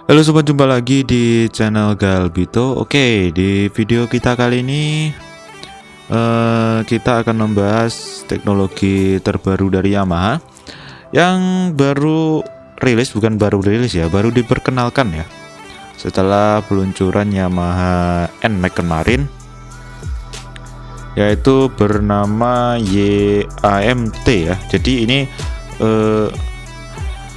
Halo sobat, jumpa lagi di channel Galbito. Oke, di video kita kali ini kita akan membahas teknologi terbaru dari Yamaha yang baru rilis, bukan baru rilis ya, baru diperkenalkan ya setelah peluncuran Yamaha NMAX kemarin, yaitu bernama YAMT ya. Jadi ini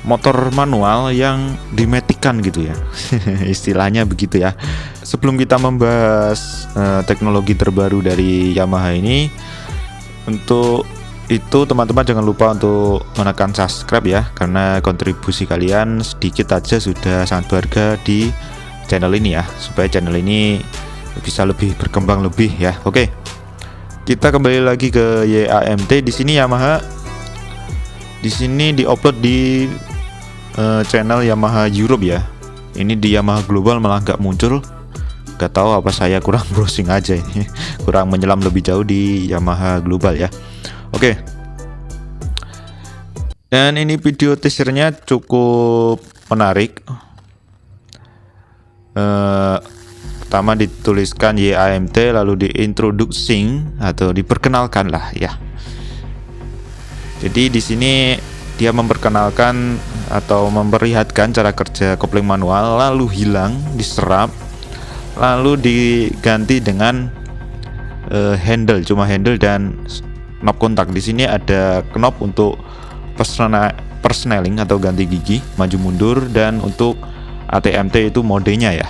motor manual yang dimatikan gitu ya istilahnya begitu ya. Sebelum kita membahas teknologi terbaru dari Yamaha ini, untuk itu teman-teman jangan lupa untuk menekan subscribe ya, karena kontribusi kalian sedikit aja sudah sangat berharga di channel ini ya, supaya channel ini bisa lebih berkembang lebih ya. Oke, kita kembali lagi ke YAMT. Di sini Yamaha diupload di channel Yamaha Europe ya. Ini di Yamaha Global malah nggak muncul. Gak tahu apa saya kurang browsing aja ini, kurang menyelam lebih jauh di Yamaha Global ya. Oke. Dan ini video teasernya cukup menarik. Pertama dituliskan YAMT, lalu diintroducing atau diperkenalkan lah ya. Jadi di sini dia memperkenalkan atau memperlihatkan cara kerja kopling manual, lalu hilang, diserap, lalu diganti dengan handle, cuma handle dan knob kontak. Di sini ada knob untuk persneling atau ganti gigi, maju mundur, dan untuk ATMT itu modenya ya.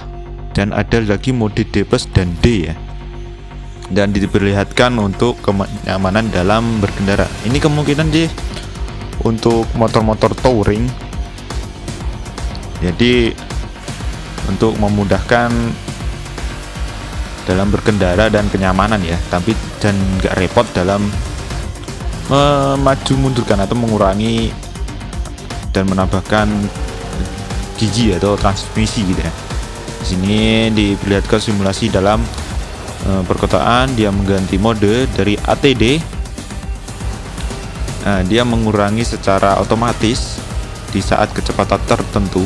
Dan ada lagi mode D+ dan D ya. Dan diperlihatkan untuk kenyamanan dalam berkendara. Ini kemungkinan sih untuk motor-motor touring, jadi untuk memudahkan dalam berkendara dan kenyamanan ya, tapi dan nggak repot dalam memaju mundurkan atau mengurangi dan menambahkan gigi atau transmisi gitu ya. Di sini diperlihatkan simulasi dalam perkotaan. Dia mengganti mode dari ATD. Nah, dia mengurangi secara otomatis di saat kecepatan tertentu,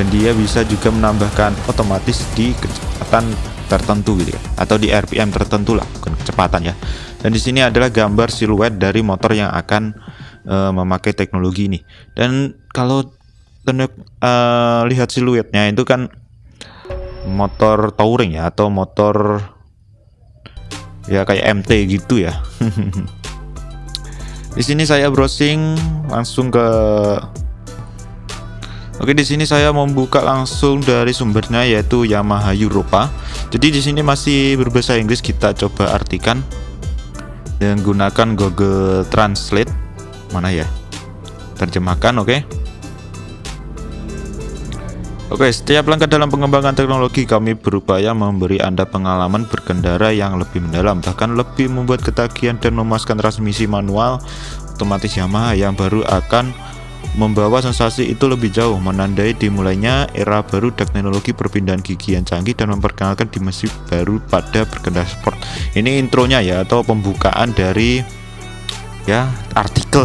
dan dia bisa juga menambahkan otomatis di kecepatan tertentu gitu ya, atau di RPM tertentu lah, bukan kecepatan ya. Dan di sini adalah gambar siluet dari motor yang akan memakai teknologi ini. Dan kalau lihat siluetnya itu kan motor touring ya, atau motor ya kayak MT gitu ya. Di sini saya browsing langsung ke di sini saya membuka langsung dari sumbernya, yaitu Yamaha Europa. Jadi di sini masih berbahasa Inggris, kita coba artikan dengan menggunakan Google Translate. Mana ya? Terjemahkan, oke. Oke, setiap langkah dalam pengembangan teknologi kami berupaya memberi Anda pengalaman berkendara yang lebih mendalam, bahkan lebih membuat ketagihan dan memuaskan. Transmisi manual otomatis Yamaha yang baru akan membawa sensasi itu lebih jauh, menandai dimulainya era baru teknologi perpindahan gigi yang canggih dan memperkenalkan dimensi baru pada berkendara sport. Ini intronya ya, atau pembukaan dari ya artikel.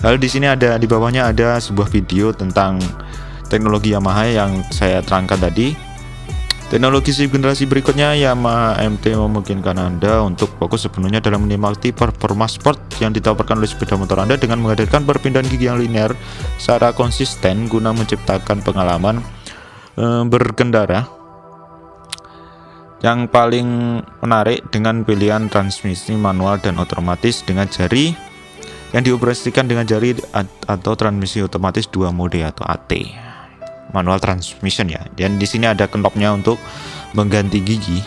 Lalu di sini ada, di bawahnya ada sebuah video tentang teknologi Yamaha yang saya terangkan tadi. Teknologi generasi berikutnya Yamaha MT memungkinkan Anda untuk fokus sepenuhnya dalam menikmati performa sport yang ditawarkan oleh sepeda motor Anda dengan menghadirkan perpindahan gigi yang linear secara konsisten guna menciptakan pengalaman berkendara yang paling menarik dengan pilihan transmisi manual dan otomatis dengan jari yang dioperasikan dengan jari, atau transmisi otomatis 2 mode atau AT, manual transmission ya. Dan di sini ada knobnya untuk mengganti gigi,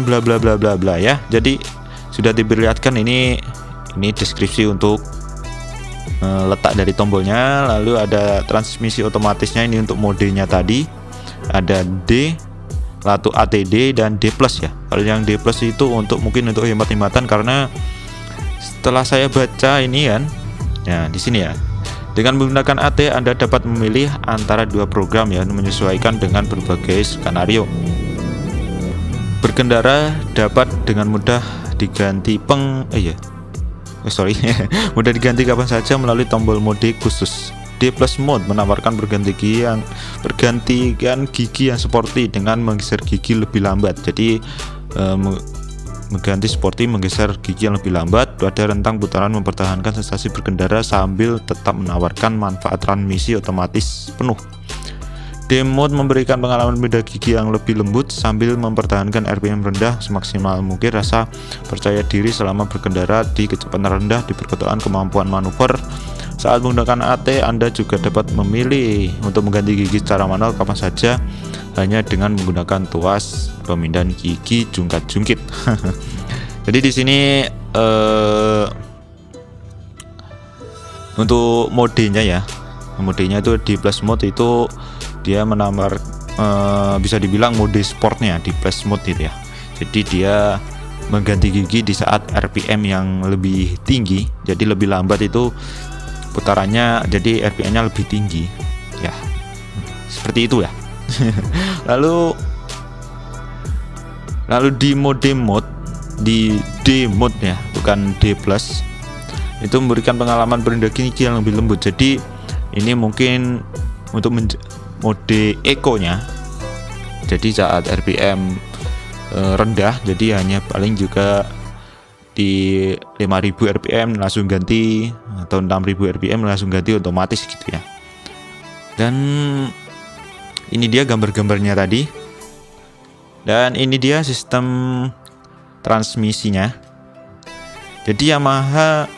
bla bla bla bla bla ya. Jadi sudah diperlihatkan ini deskripsi untuk letak dari tombolnya. Lalu ada transmisi otomatisnya, ini untuk modenya tadi ada D, lalu ATD dan D+ ya. Kalau yang D+ itu untuk mungkin untuk hemat-hematan, karena setelah saya baca ini kan ya, di sini ya, dengan menggunakan AT Anda dapat memilih antara 2 program yang menyesuaikan dengan berbagai skenario. Berkendara dapat dengan mudah diganti mudah diganti kapan saja melalui tombol mode khusus. D plus mode menawarkan pergantian gigi yang sporty dengan menggeser gigi lebih lambat. Jadi mengganti sporty menggeser gigi yang lebih lambat. Pada rentang putaran mempertahankan sensasi berkendara sambil tetap menawarkan manfaat transmisi otomatis penuh. D mode memberikan pengalaman beda gigi yang lebih lembut sambil mempertahankan RPM rendah semaksimal mungkin. Rasa percaya diri selama berkendara di kecepatan rendah di perkotaan. Kemampuan manuver saat menggunakan AT. Anda juga dapat memilih untuk mengganti gigi secara manual kapan saja hanya dengan menggunakan tuas pemindahan gigi jungkat-jungkit. Jadi di sini untuk modenya itu di plus mode itu dia menambah bisa dibilang mode sportnya di plus mode itu ya. Jadi dia mengganti gigi di saat RPM yang lebih tinggi, jadi lebih lambat itu putarannya, jadi RPM-nya lebih tinggi ya, seperti itu ya. lalu di di D mode ya, bukan D plus, itu memberikan pengalaman perindah gigi yang lebih lembut. Jadi ini mungkin untuk mode eco nya, jadi saat RPM rendah, jadi hanya paling juga di 5000 RPM langsung ganti, atau 6000 RPM langsung ganti otomatis gitu ya. Dan ini dia gambar-gambarnya tadi, dan ini dia sistem transmisinya. Jadi Yamaha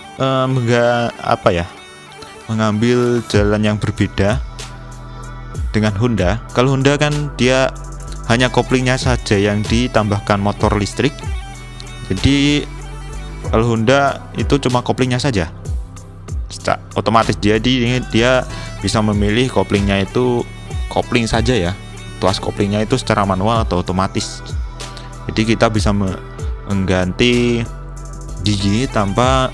mengambil jalan yang berbeda dengan Honda. Kalau Honda kan dia hanya koplingnya saja yang ditambahkan motor listrik. Jadi kalau Honda itu cuma koplingnya saja otomatis, jadi dia bisa memilih koplingnya itu kopling saja ya, tuas koplingnya itu secara manual atau otomatis. Jadi kita bisa mengganti gigi tanpa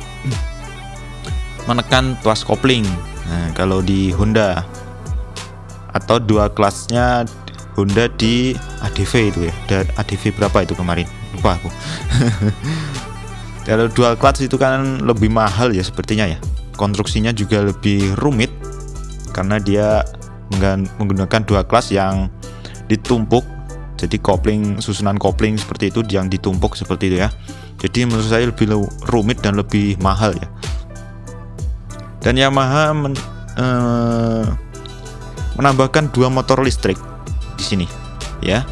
menekan tuas kopling. Nah, kalau di Honda, atau dua kelasnya Honda di ADV itu ya, dan ADV berapa itu kemarin lupa aku. Kalau dual clutch itu kan lebih mahal ya sepertinya ya, konstruksinya juga lebih rumit karena dia menggunakan dual clutch yang ditumpuk. Jadi susunan kopling seperti itu yang ditumpuk seperti itu ya. Jadi menurut saya lebih rumit dan lebih mahal ya. Dan Yamaha menambahkan dua motor listrik di sini ya.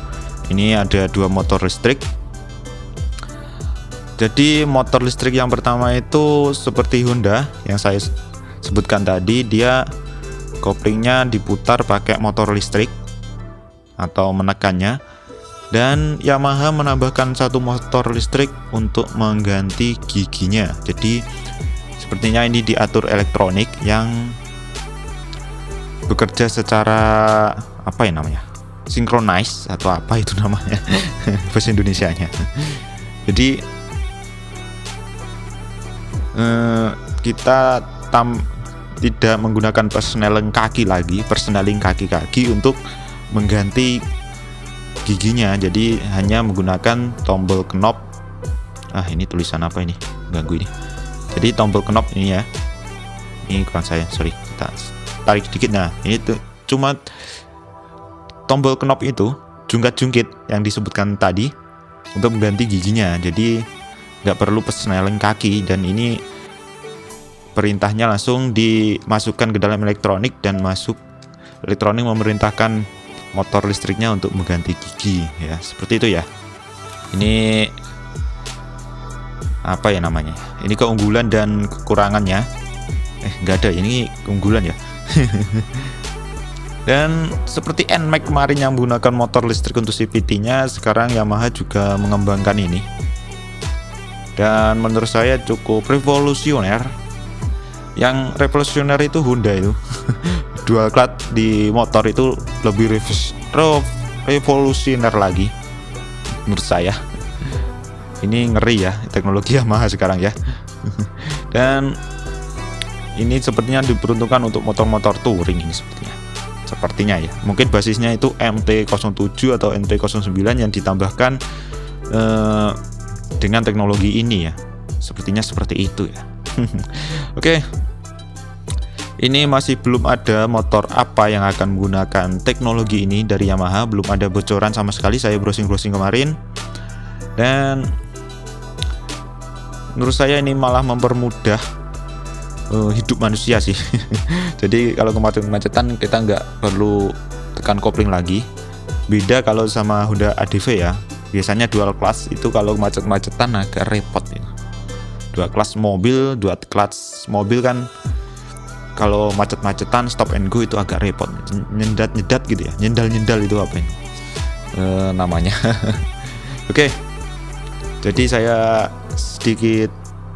Ini ada dua motor listrik. Jadi motor listrik yang pertama itu seperti Honda yang saya sebutkan tadi, dia koplingnya diputar pakai motor listrik atau menekannya. Dan Yamaha menambahkan satu motor listrik untuk mengganti giginya. Jadi sepertinya ini diatur elektronik yang bekerja secara synchronize atau apa itu namanya bahasa Indonesianya. Jadi kita tidak menggunakan persneling kaki untuk mengganti giginya. Jadi hanya menggunakan tombol knob. Ini tulisan apa ini, ganggu ini. Jadi tombol knob ini ya, ini kurang saya, sorry, kita tarik sedikit. Nah ini tuh cuma tombol knob itu jungkat-jungkit yang disebutkan tadi untuk mengganti giginya. Jadi nggak perlu persneling kaki, dan ini perintahnya langsung dimasukkan ke dalam elektronik, dan elektronik memerintahkan motor listriknya untuk mengganti gigi ya, seperti itu ya. Ini apa ya namanya, ini keunggulan dan kekurangannya. Nggak ada, ini keunggulan ya. Dan seperti NMAX kemarin yang menggunakan motor listrik untuk CVT-nya, sekarang Yamaha juga mengembangkan ini, dan menurut saya cukup revolusioner. Yang revolusioner itu Honda itu dual clutch di motor itu lebih revolusioner lagi menurut saya. Ini ngeri ya teknologi Yamaha sekarang ya. Dan ini sepertinya diperuntukkan untuk motor-motor touring ini sepertinya ya. Mungkin basisnya itu MT-07 atau MT-09 yang ditambahkan dengan teknologi ini ya. Sepertinya seperti itu ya. Oke. Ini masih belum ada motor apa yang akan menggunakan teknologi ini dari Yamaha, belum ada bocoran sama sekali. Saya browsing-browsing kemarin, dan menurut saya ini malah mempermudah hidup manusia sih. Jadi kalau kemacetan kita nggak perlu tekan kopling lagi. Beda kalau sama Honda ADV ya, biasanya dual clutch itu kalau macet-macetan agak repot ya. Dual clutch mobil kan kalau macet-macetan stop and go itu agak repot, nyedat-nyedat gitu ya, nyendal-nyendal itu apa ini namanya. Oke, jadi saya sedikit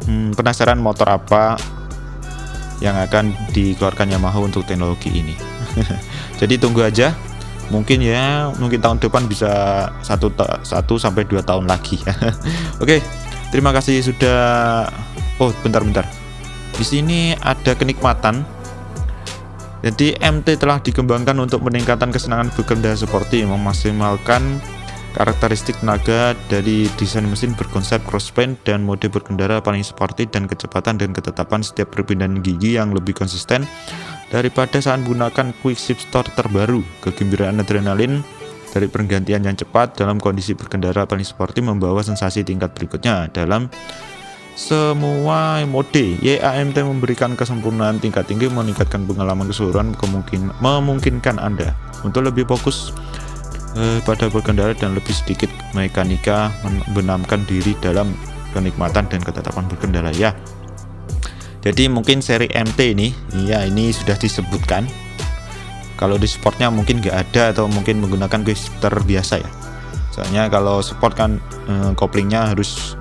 penasaran motor apa yang akan dikeluarkan Yamaha untuk teknologi ini. Jadi tunggu aja, mungkin tahun depan bisa 1 sampai 2 tahun lagi. Oke, terima kasih sudah. Oh, bentar. Di sini ada kenikmatan. Jadi MT telah dikembangkan untuk meningkatkan kesenangan berkendara seperti memaksimalkan karakteristik tenaga dari desain mesin berkonsep crossplane dan mode berkendara paling sporty, dan kecepatan dan ketetapan setiap perpindahan gigi yang lebih konsisten daripada saat menggunakan quick shift start terbaru. Kegembiraan adrenalin dari pergantian yang cepat dalam kondisi berkendara paling sporty membawa sensasi tingkat berikutnya dalam semua mode. YAMT memberikan kesempurnaan tingkat tinggi, meningkatkan pengalaman keseluruhan, memungkinkan Anda untuk lebih fokus pada berkendara dan lebih sedikit mekanika, membenamkan diri dalam kenikmatan dan ketetapan berkendara ya. Jadi mungkin seri MT ini, ya ini sudah disebutkan. Kalau di sportnya mungkin nggak ada, atau mungkin menggunakan quick shifter biasa ya. Soalnya kalau sport kan koplingnya harus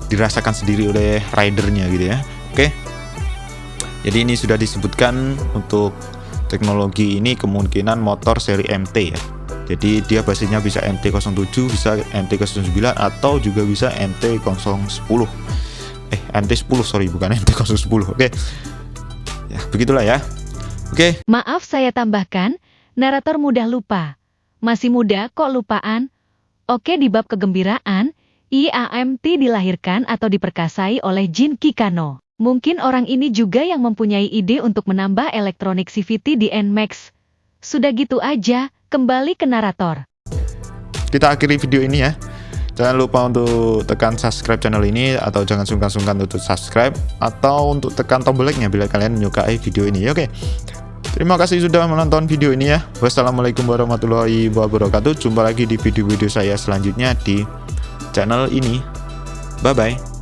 dirasakan sendiri oleh ridernya gitu ya. Oke, jadi ini sudah disebutkan untuk teknologi ini kemungkinan motor seri MT ya. Jadi dia basisnya bisa MT-07, bisa MT-09, atau juga bisa MT-010. MT-10 sorry, bukan MT-010. Oke, ya begitulah ya. Oke. Maaf saya tambahkan, narator mudah lupa. Masih muda kok lupaan. Oke, di bab kegembiraan, YAMT dilahirkan atau diperkasai oleh Jin Kikano. Mungkin orang ini juga yang mempunyai ide untuk menambah elektronik CVT di NMAX. Sudah gitu aja, kembali ke narator. Kita akhiri video ini ya. Jangan lupa untuk tekan subscribe channel ini, atau jangan sungkan-sungkan untuk subscribe, atau untuk tekan tombol like-nya bila kalian menyukai video ini. Oke. Terima kasih sudah menonton video ini ya. Wassalamualaikum warahmatullahi wabarakatuh. Jumpa lagi di video-video saya selanjutnya di channel ini. Bye bye.